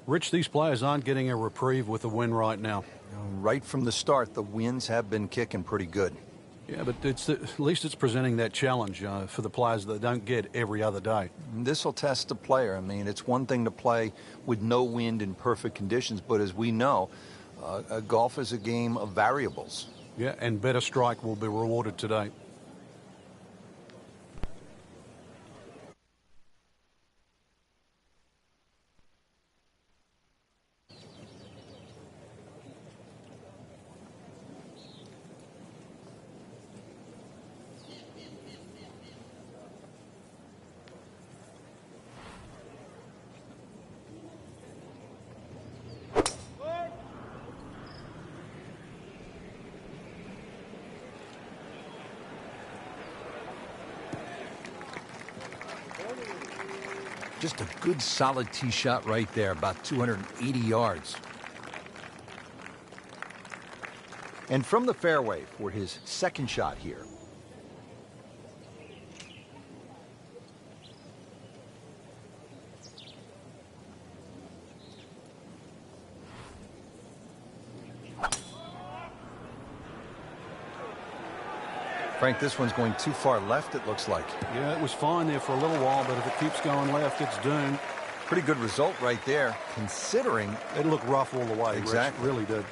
Rich, these players aren't getting a reprieve with the win right now. Right from the start, the winds have been kicking pretty good. Yeah, but at least it's presenting that challenge for the players that don't get every other day. This will test the player. I mean, it's one thing to play with no wind in perfect conditions, but as we know, golf is a game of variables. Yeah, and better strike will be rewarded today. Just a good solid tee shot right there, about 280 yards. And from the fairway for his second shot here. Frank, this one's going too far left, it looks like. Yeah, it was fine there for a little while, but if it keeps going left, it's doomed. Pretty good result right there, considering... It looked rough all the way. Exactly. Rich, really did.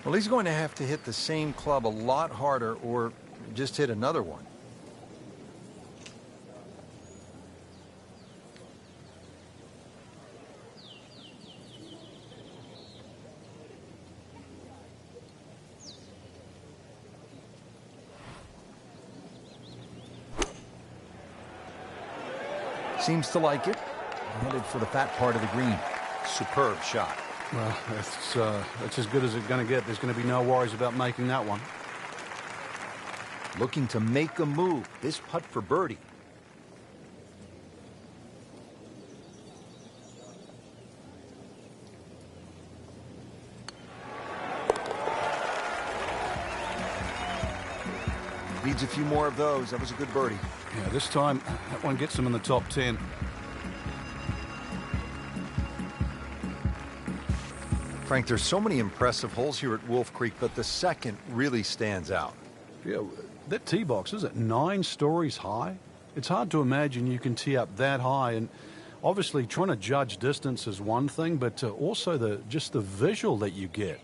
Well, he's going to have to hit the same club a lot harder or just hit another one. Seems to like it. Headed for the fat part of the green. Superb shot. Well, that's as good as it's going to get. There's going to be no worries about making that one. Looking to make a move. This putt for birdie. Needs a few more of those. That was a good birdie. Yeah, this time, that one gets him in the top 10. Frank, there's so many impressive holes here at Wolf Creek, but the second really stands out. Yeah, that tee box, is it 9 stories high? It's hard to imagine you can tee up that high, and obviously trying to judge distance is one thing, but also just the visual that you get.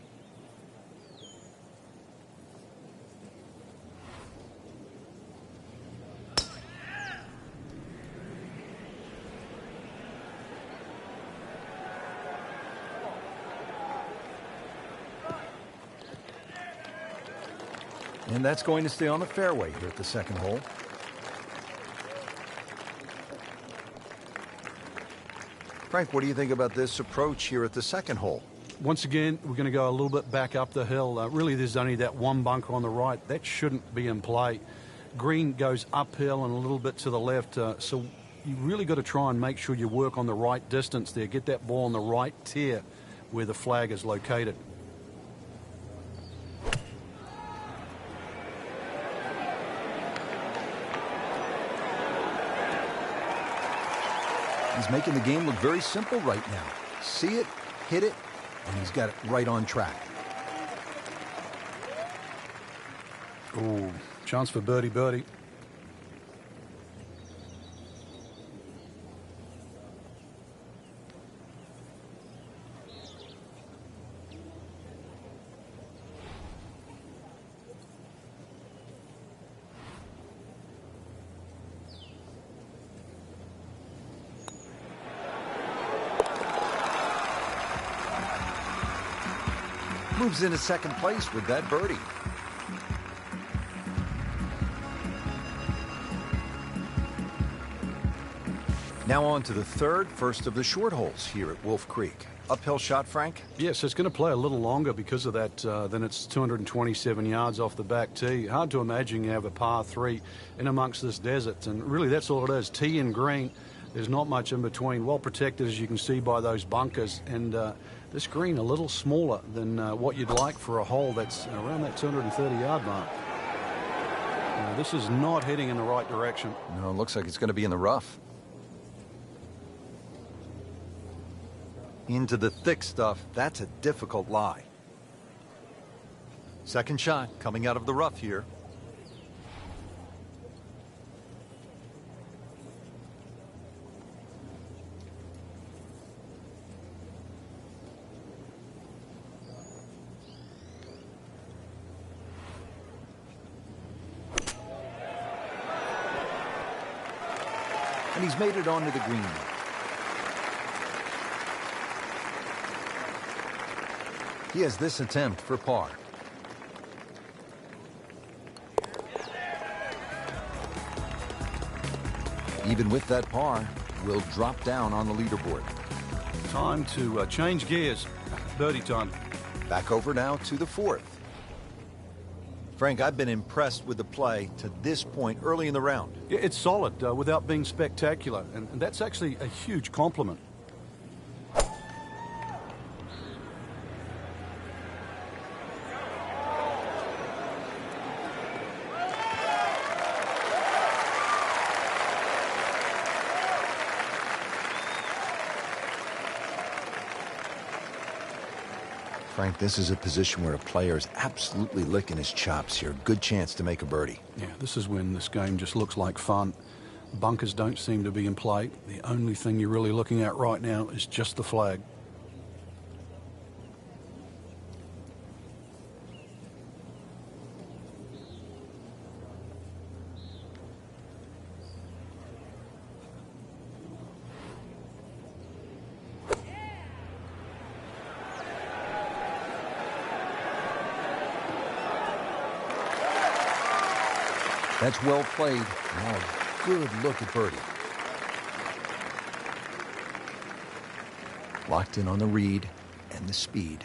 And that's going to stay on the fairway here at the second hole. Frank, what do you think about this approach here at the second hole? Once again, we're going to go a little bit back up the hill. Really, there's only that one bunker on the right. That shouldn't be in play. Green goes uphill and a little bit to the left. So you really got to try and make sure you work on the right distance there. Get that ball on the right tier where the flag is located. He's making the game look very simple right now. See it, hit it, and he's got it right on track. Ooh, chance for birdie. Moves into second place with that birdie. Now on to the first of the short holes here at Wolf Creek. Uphill shot, Frank? Yes, it's going to play a little longer because of that. Then it's 227 yards off the back tee. Hard to imagine you have a par 3 in amongst this desert. And really, that's all it is. Tee and green. There's not much in between. Well protected, as you can see, by those bunkers. And this green a little smaller than what you'd like for a hole that's around that 230-yard mark. This is not heading in the right direction. No, it looks like it's going to be in the rough. Into the thick stuff, that's a difficult lie. Second shot coming out of the rough here. And he's made it onto the green. He has this attempt for par. Even with that par, will drop down on the leaderboard. Time to change gears. Birdie time. Back over now to the fourth. Frank, I've been impressed with the play to this point early in the round. Yeah, it's solid without being spectacular, and that's actually a huge compliment. Frank, this is a position where a player is absolutely licking his chops here. Good chance to make a birdie. Yeah, this is when this game just looks like fun. Bunkers don't seem to be in play. The only thing you're really looking at right now is just the flag. That's well played. Now a good look at birdie. Locked in on the read and the speed.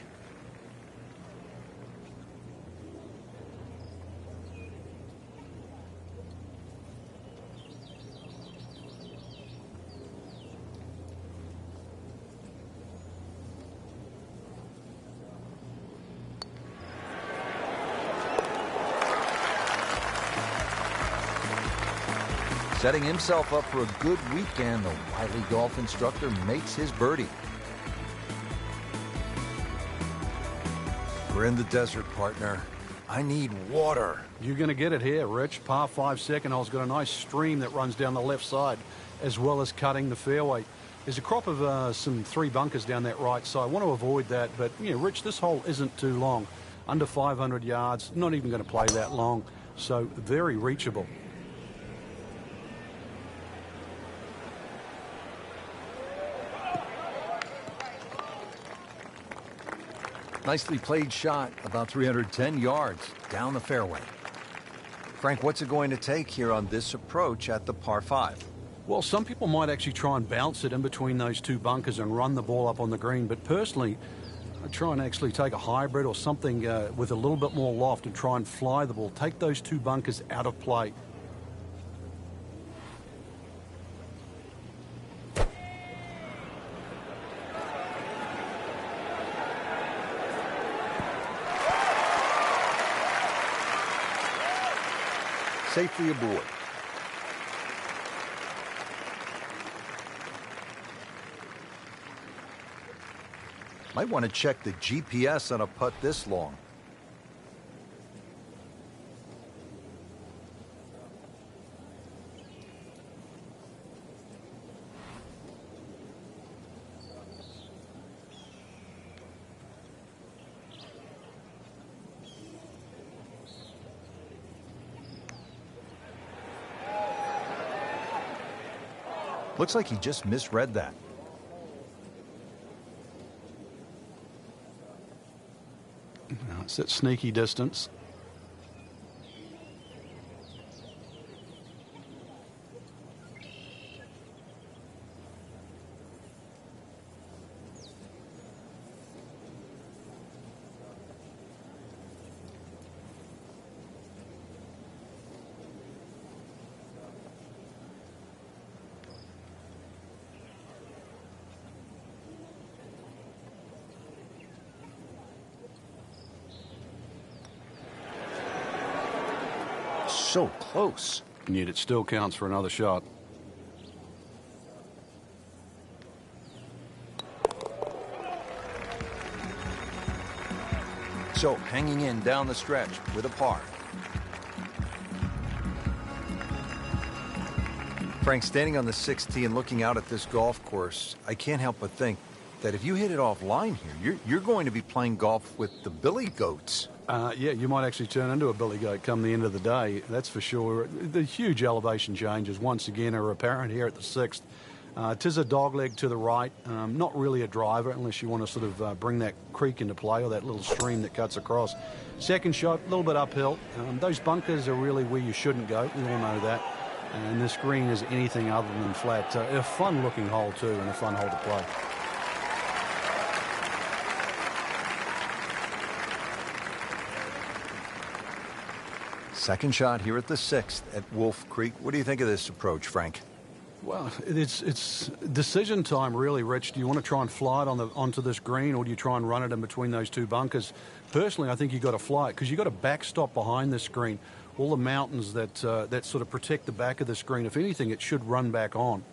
Setting himself up for a good weekend, the wily golf instructor makes his birdie. We're in the desert, partner. I need water. You're going to get it here, Rich. Par 5 second hole's got a nice stream that runs down the left side, as well as cutting the fairway. There's a crop of some 3 bunkers down that right side. I want to avoid that, but, yeah, Rich, this hole isn't too long. Under 500 yards, not even going to play that long, so very reachable. Nicely played shot, about 310 yards down the fairway. Frank, what's it going to take here on this approach at the par 5? Well, some people might actually try and bounce it in between those 2 bunkers and run the ball up on the green, but personally, I try and actually take a hybrid or something with a little bit more loft and try and fly the ball. Take those 2 bunkers out of play. Safely aboard. Might want to check the GPS on a putt this long. Looks like he just misread that. No, it's at sneaky distance. So close. And yet it still counts for another shot. So, hanging in down the stretch with a par. Frank, standing on the 6th tee and looking out at this golf course, I can't help but think that if you hit it offline here, you're going to be playing golf with the billy goats. Yeah, you might actually turn into a billy goat come the end of the day, that's for sure. The huge elevation changes, once again, are apparent here at the 6th. Tis a dogleg to the right, not really a driver unless you want to sort of bring that creek into play or that little stream that cuts across. Second shot, a little bit uphill. Those bunkers are really where you shouldn't go, we all know that. And this green is anything other than flat. A fun-looking hole, too, and a fun hole to play. Second shot here at the 6th at Wolf Creek. What do you think of this approach, Frank? Well, it's decision time, really, Rich. Do you want to try and fly it onto this green, or do you try and run it in between those two bunkers? Personally, I think you've got to fly it because you've got a backstop behind this green. All the mountains that sort of protect the back of the screen. If anything, it should run back on.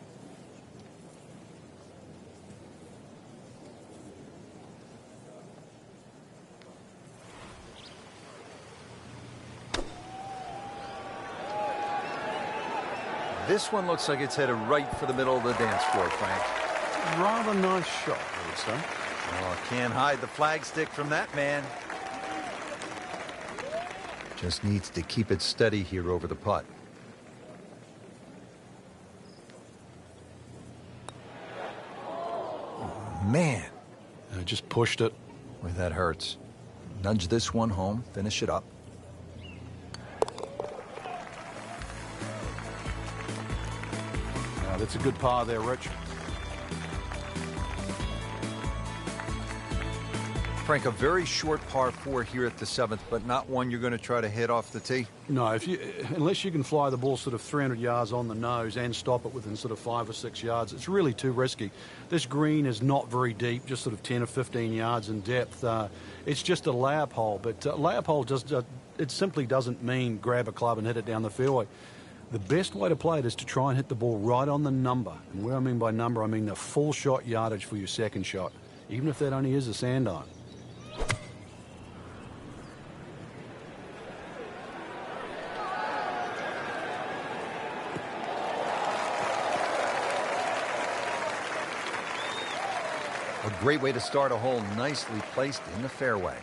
This one looks like it's headed right for the middle of the dance floor, Frank. Rather nice shot, I would say. Oh, can't hide the flagstick from that man. Just needs to keep it steady here over the putt. Oh, man. Just pushed it. Boy, that hurts. Nudge this one home, finish it up. That's a good par there, Rich. Frank, a very short par 4 here at the 7th, but not one you're going to try to hit off the tee? No, unless you can fly the ball sort of 300 yards on the nose and stop it within sort of 5 or 6 yards, it's really too risky. This green is not very deep, just sort of 10 or 15 yards in depth. It's just a layup hole, but layup hole it simply doesn't mean grab a club and hit it down the fairway. The best way to play it is to try and hit the ball right on the number. And where I mean by number, I mean the full shot yardage for your second shot, even if that only is a sand iron. A great way to start a hole, nicely placed in the fairway.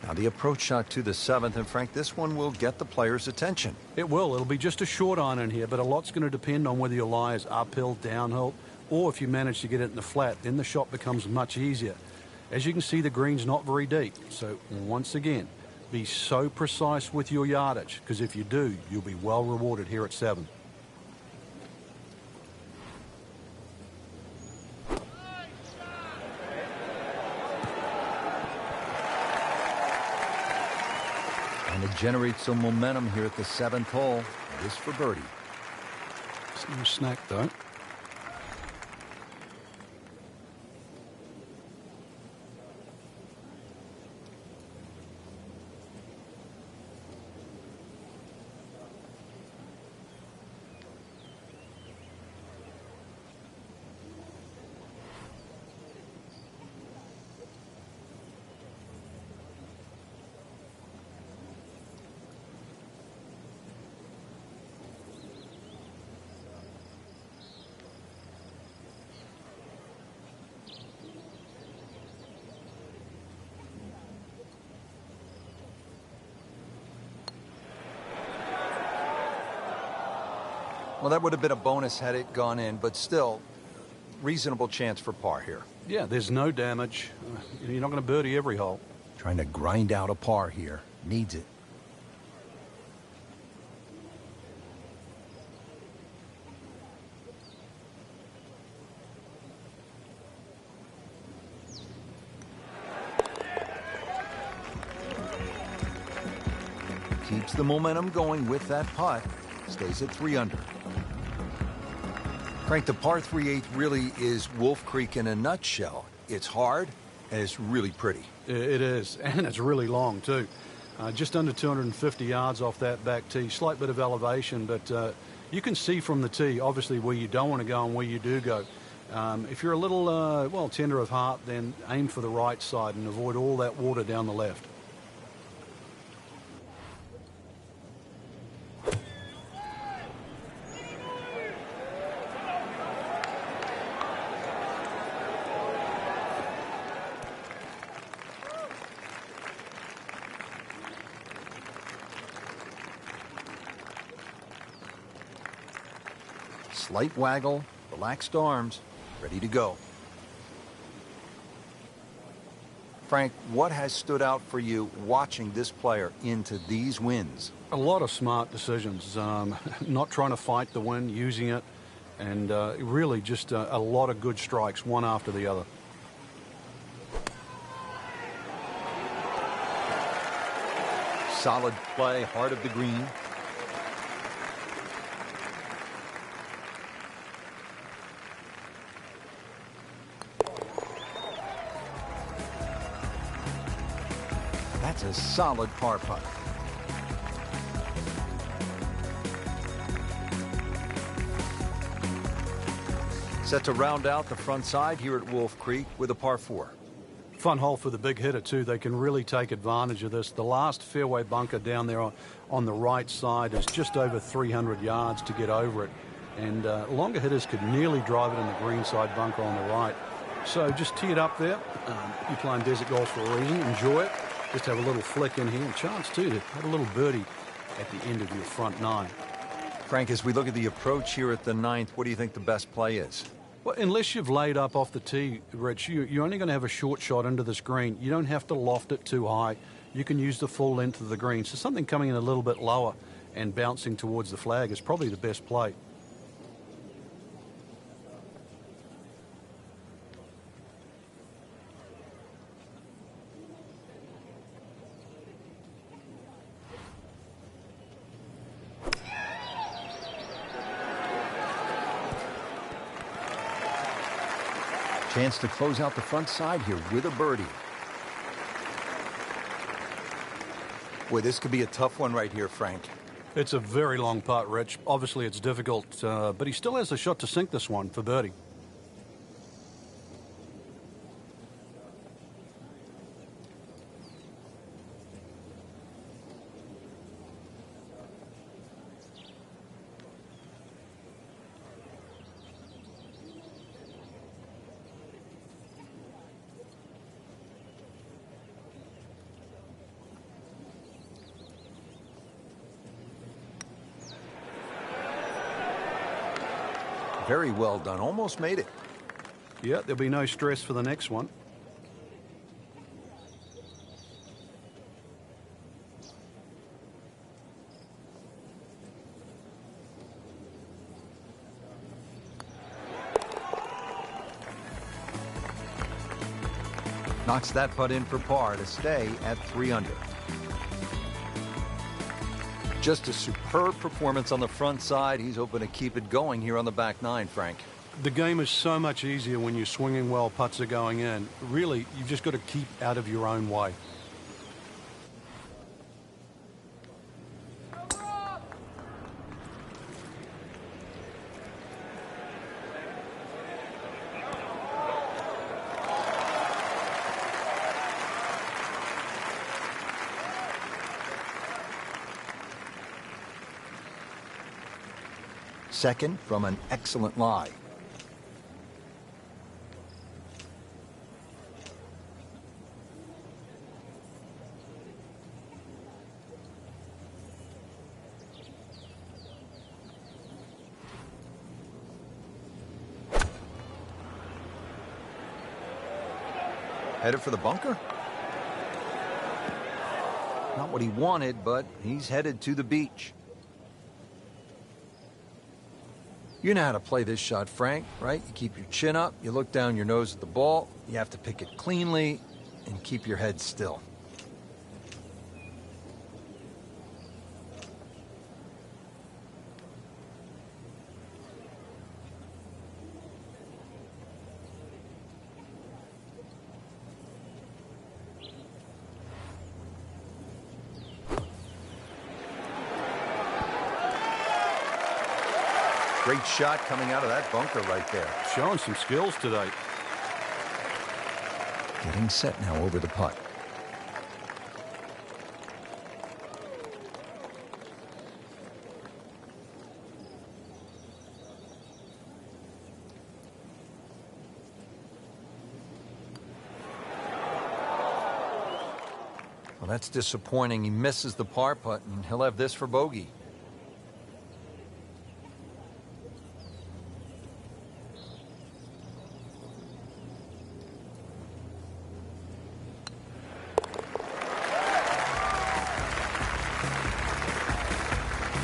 Now the approach shot to the 7th, and Frank, this one will get the player's attention. It will. It'll be just a short iron in here, but a lot's going to depend on whether your lie is uphill, downhill, or if you manage to get it in the flat. Then the shot becomes much easier. As you can see, the green's not very deep. So once again, be so precise with your yardage, because if you do, you'll be well rewarded here at 7. And it generates some momentum here at the 7th hole. This for birdie. It's no snack, though. Well, that would have been a bonus had it gone in, but still, reasonable chance for par here. Yeah, there's no damage. You're not going to birdie every hole. Trying to grind out a par here. Needs it. Keeps the momentum going with that putt. Stays at 3 under. Frank, the par 3/8 really is Wolf Creek in a nutshell. It's hard, and it's really pretty. It is, and it's really long, too. Just under 250 yards off that back tee. Slight bit of elevation, but you can see from the tee, obviously, where you don't want to go and where you do go. If you're a little, well, tender of heart, then aim for the right side and avoid all that water down the left. Slight waggle, relaxed arms, ready to go. Frank, what has stood out for you watching this player into these wins? A lot of smart decisions, not trying to fight the wind, using it, and really just a lot of good strikes, one after the other. Solid play, heart of the green. That's a solid par putt. Set to round out the front side here at Wolf Creek with a par 4. Fun hole for the big hitter, too. They can really take advantage of this. The last fairway bunker down there on the right side is just over 300 yards to get over it. And longer hitters could nearly drive it in the green side bunker on the right. So just tee it up there. You're playing desert golf for a reason. Enjoy it. Just have a little flick in here. And chance, too, to have a little birdie at the end of your front nine. Frank, as we look at the approach here at the 9th, what do you think the best play is? Well, unless you've laid up off the tee, Rich, you're only going to have a short shot into this green. You don't have to loft it too high. You can use the full length of the green. So something coming in a little bit lower and bouncing towards the flag is probably the best play. Chance to close out the front side here with a birdie. Boy, this could be a tough one right here, Frank. It's a very long putt, Rich. Obviously, it's difficult, but he still has a shot to sink this one for birdie. Very well done. Almost made it. Yeah, there'll be no stress for the next one. Knocks that putt in for par to stay at 3 under. Just a superb performance on the front side. He's hoping to keep it going here on the back nine, Frank. The game is so much easier when you're swinging well, putts are going in. Really, you've just got to keep out of your own way. Second from an excellent lie. Headed for the bunker? Not what he wanted, but he's headed to the beach. You know how to play this shot, Frank, right? You keep your chin up, you look down your nose at the ball, you have to pick it cleanly, and keep your head still. Great shot coming out of that bunker right there. Showing some skills today. Getting set now over the putt. Well, that's disappointing. He misses the par putt, and he'll have this for bogey.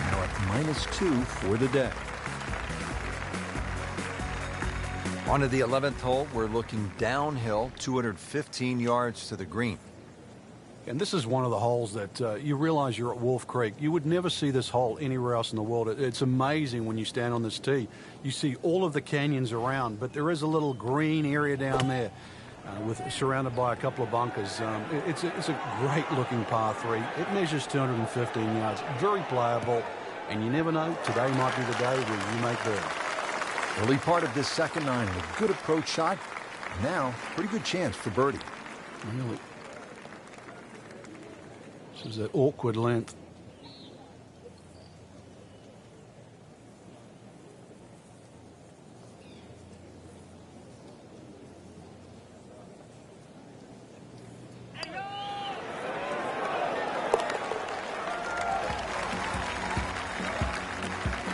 Now at -2 for the day. On to the 11th hole. We're looking downhill, 215 yards to the green. And this is one of the holes that you realize you're at Wolf Creek. You would never see this hole anywhere else in the world. It's amazing when you stand on this tee. You see all of the canyons around, but there is a little green area down there surrounded by a couple of bunkers. It's a great-looking par 3. It measures 215 yards. Very playable, and you never know. Today might be the day where you make birdie. Early part of this second nine, a good approach shot. Now, pretty good chance for birdie. Really. This is that awkward length.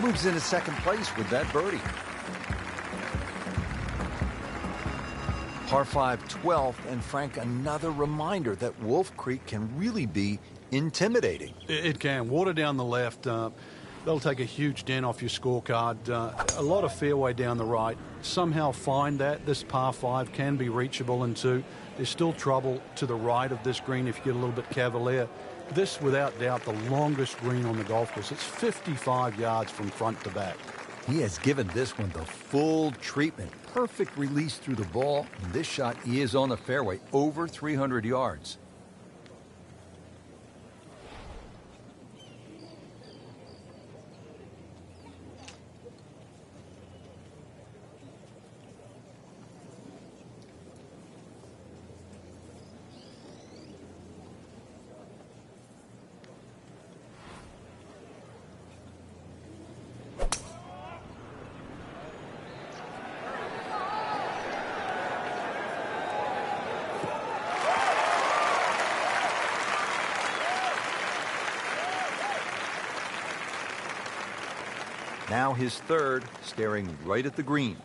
Moves into second place with that birdie. Par 5, 12th, and Frank, another reminder that Wolf Creek can really be intimidating. It can. Water down the left. That'll take a huge dent off your scorecard. A lot of fairway down the right. Somehow find that. This par 5 can be reachable in 2. There's still trouble to the right of this green if you get a little bit cavalier. This, without doubt, the longest green on the golf course. It's 55 yards from front to back. He has given this one the full treatment. Perfect release through the ball. And this shot, he is on the fairway, over 300 yards. Now his third, staring right at the green.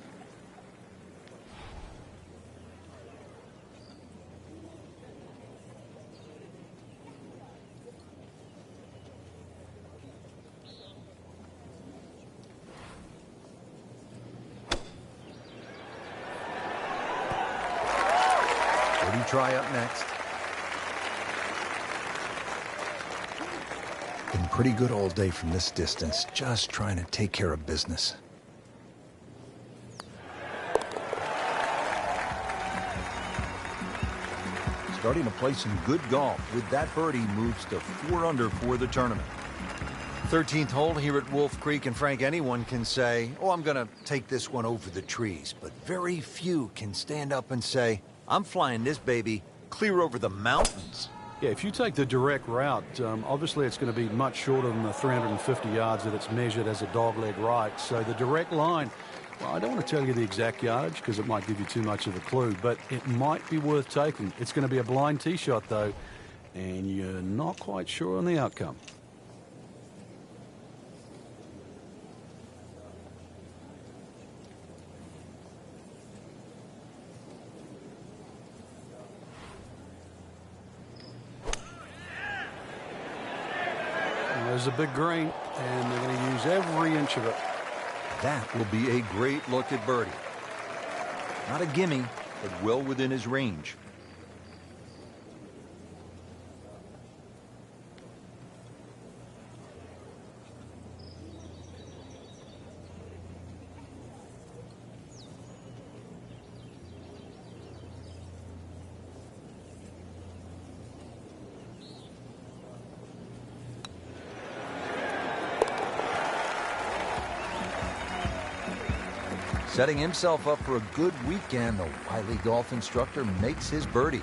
Birdie try up next. Been pretty good all day from this distance, just trying to take care of business. Starting to play some good golf. With that birdie, moves to 4 under for the tournament. 13th hole here at Wolf Creek, and Frank, anyone can say, oh, I'm going to take this one over the trees. But very few can stand up and say, I'm flying this baby clear over the mountains. Yeah, if you take the direct route, obviously it's going to be much shorter than the 350 yards that it's measured as a dogleg right. So the direct line, well, I don't want to tell you the exact yardage because it might give you too much of a clue, but it might be worth taking. It's going to be a blind tee shot, though, and you're not quite sure on the outcome. There's a big green, and they're going to use every inch of it. That will be a great look at birdie. Not a gimme, but well within his range. Setting himself up for a good weekend, the wily golf instructor makes his birdie.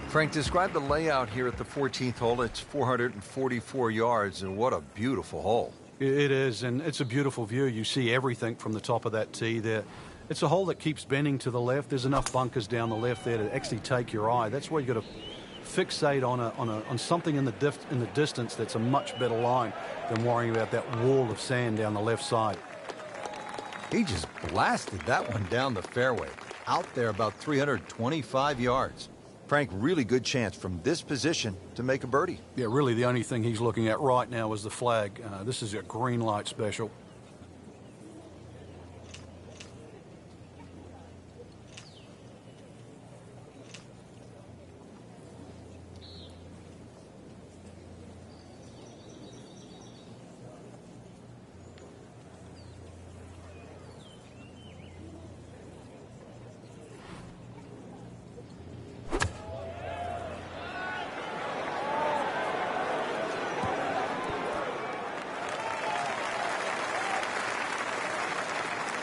Frank, describe the layout here at the 14th hole. It's 444 yards, and what a beautiful hole. It is, and it's a beautiful view. You see everything from the top of that tee there. It's a hole that keeps bending to the left. There's enough bunkers down the left there to actually take your eye. That's why you've got to fixate on something in the distance that's a much better line than worrying about that wall of sand down the left side. He just blasted that one down the fairway, out there about 325 yards. Frank, really good chance from this position to make a birdie. Yeah, really the only thing he's looking at right now is the flag. This is a green light special.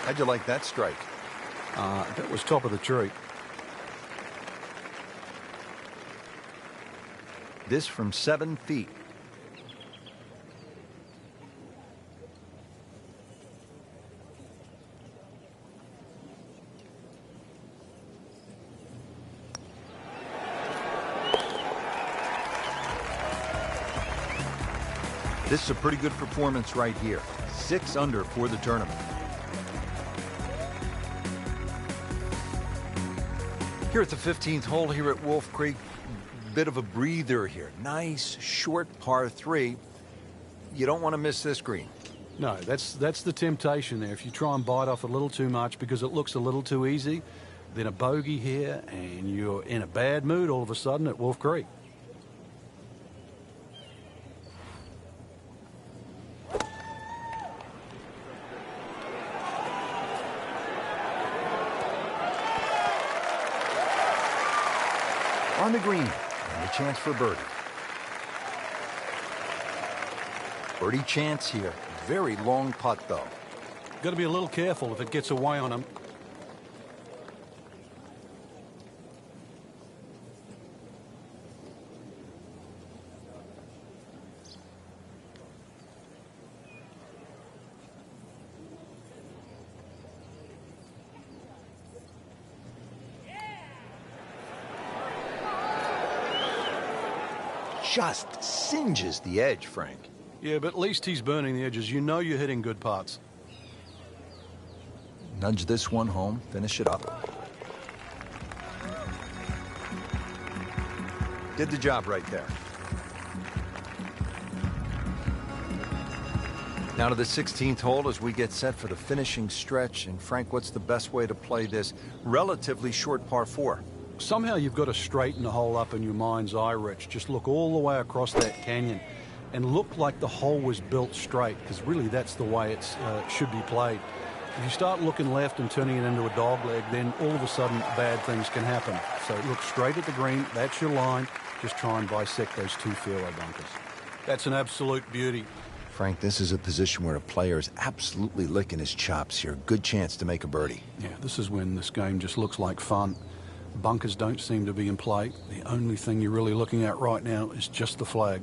How'd you like that strike? That was top of the tree. This from 7 feet. This is a pretty good performance right here. 6 under for the tournament. Here at the 15th hole here at Wolf Creek, bit of a breather here. Nice, short par 3. You don't want to miss this green. No, that's the temptation there. If you try and bite off a little too much because it looks a little too easy, then a bogey here and you're in a bad mood all of a sudden at Wolf Creek. On the green, and a chance for birdie. Birdie chance here. Very long putt, though. Got to be a little careful if it gets away on him. Just singes the edge, Frank. Yeah, but at least he's burning the edges. You know you're hitting good putts. Nudge this one home, finish it up. Did the job right there. Now to the 16th hole as we get set for the finishing stretch. And Frank, what's the best way to play this relatively short par 4? Somehow you've got to straighten the hole up in your mind's eye, Rich. Just look all the way across that canyon and look like the hole was built straight, because really that's the way it should be played. If you start looking left and turning it into a dog leg, then all of a sudden bad things can happen. So look straight at the green. That's your line. Just try and bisect those 2 fairway bunkers. That's an absolute beauty. Frank, this is a position where a player is absolutely licking his chops here. Good chance to make a birdie. Yeah, this is when this game just looks like fun. Bunkers don't seem to be in play. The only thing you're really looking at right now is just the flag.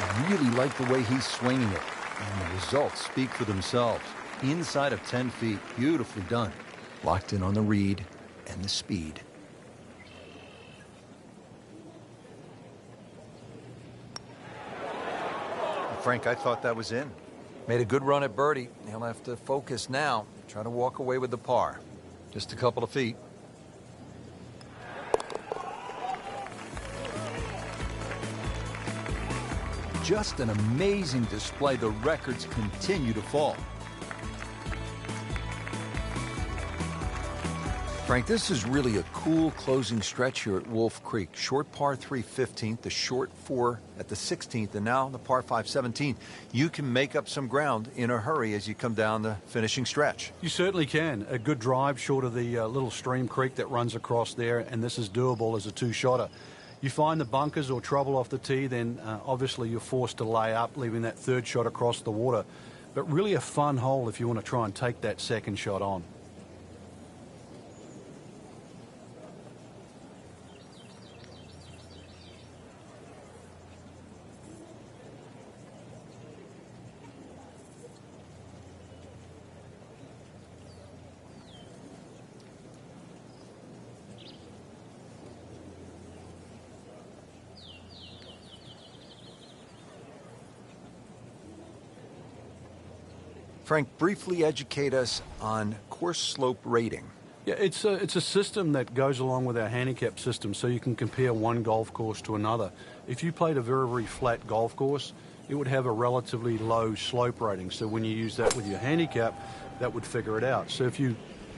I really like the way he's swinging it. And the results speak for themselves. Inside of 10 feet, beautifully done. Locked in on the read and the speed. Frank, I thought that was in. Made a good run at birdie. He'll have to focus now. Try to walk away with the par. Just a couple of feet. Just an amazing display. The records continue to fall. Frank, this is really a cool closing stretch here at Wolf Creek. Short par 3 15th, the short 4 at the 16th, and now the par 5 17th. You can make up some ground in a hurry as you come down the finishing stretch. You certainly can. A good drive short of the little stream creek that runs across there, and this is doable as a two-shotter. You find the bunkers or trouble off the tee, then obviously you're forced to lay up, leaving that third shot across the water. But really a fun hole if you want to try and take that second shot on. Frank, briefly educate us on course slope rating. Yeah, it's a system that goes along with our handicap system, so you can compare one golf course to another. If you played a very, very flat golf course, it would have a relatively low slope rating. So when you use that with your handicap, that would figure it out. So if you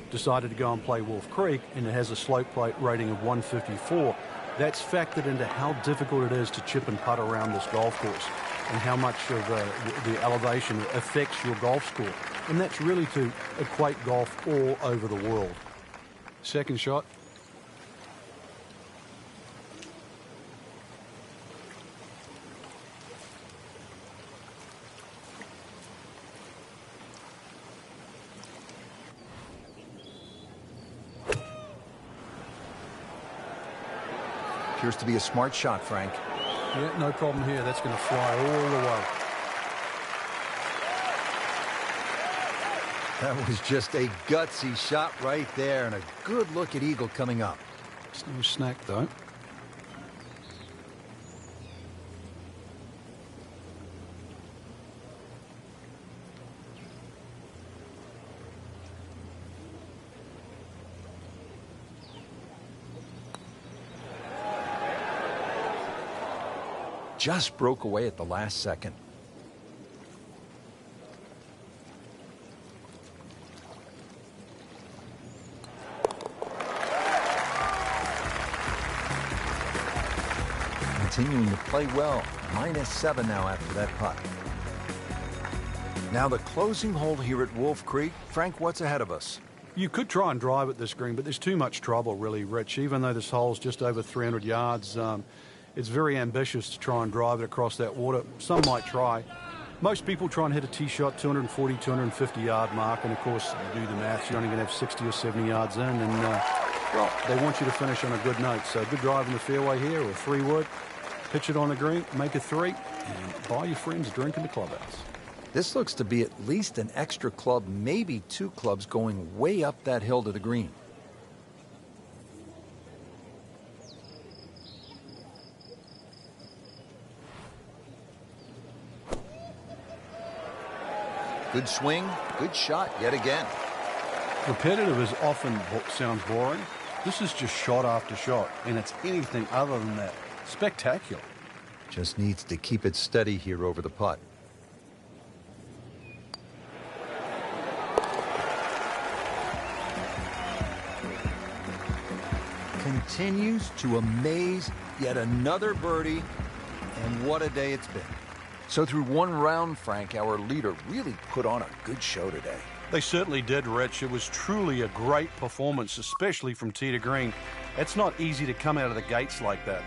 decided to go and play Wolf Creek and it has a slope rating of 154, that's factored into how difficult it is to chip and putt around this golf course and how much of the elevation affects your golf score. And that's really to equate golf all over the world. Second shot. Appears to be a smart shot, Frank. Yeah, no problem here. That's going to fly all the way. That was just a gutsy shot right there, and a good look at eagle coming up. It's no snack, though. Just broke away at the last second. Continuing to play well. -7 now after that putt. Now the closing hole here at Wolf Creek. Frank, what's ahead of us? You could try and drive at this green, but there's too much trouble, really, Rich. Even though this hole's just over 300 yards, it's very ambitious to try and drive it across that water. Some might try. Most people try and hit a tee shot 240, 250 yard mark, and of course, you do the maths, you're only going to have 60 or 70 yards in, and well, they want you to finish on a good note. So good drive in the fairway here, or 3-wood, pitch it on the green, make a 3, and buy your friends a drink in the clubhouse. This looks to be at least an extra club, maybe 2 clubs going way up that hill to the green. Good swing, good shot yet again. Repetitive is often sounds boring. This is just shot after shot, and it's anything other than that. Spectacular. Just needs to keep it steady here over the putt. Continues to amaze. Yet another birdie, and what a day it's been. So through one round, Frank, our leader really put on a good show today. They certainly did, Rich. It was truly a great performance, especially from tee to green. It's not easy to come out of the gates like that.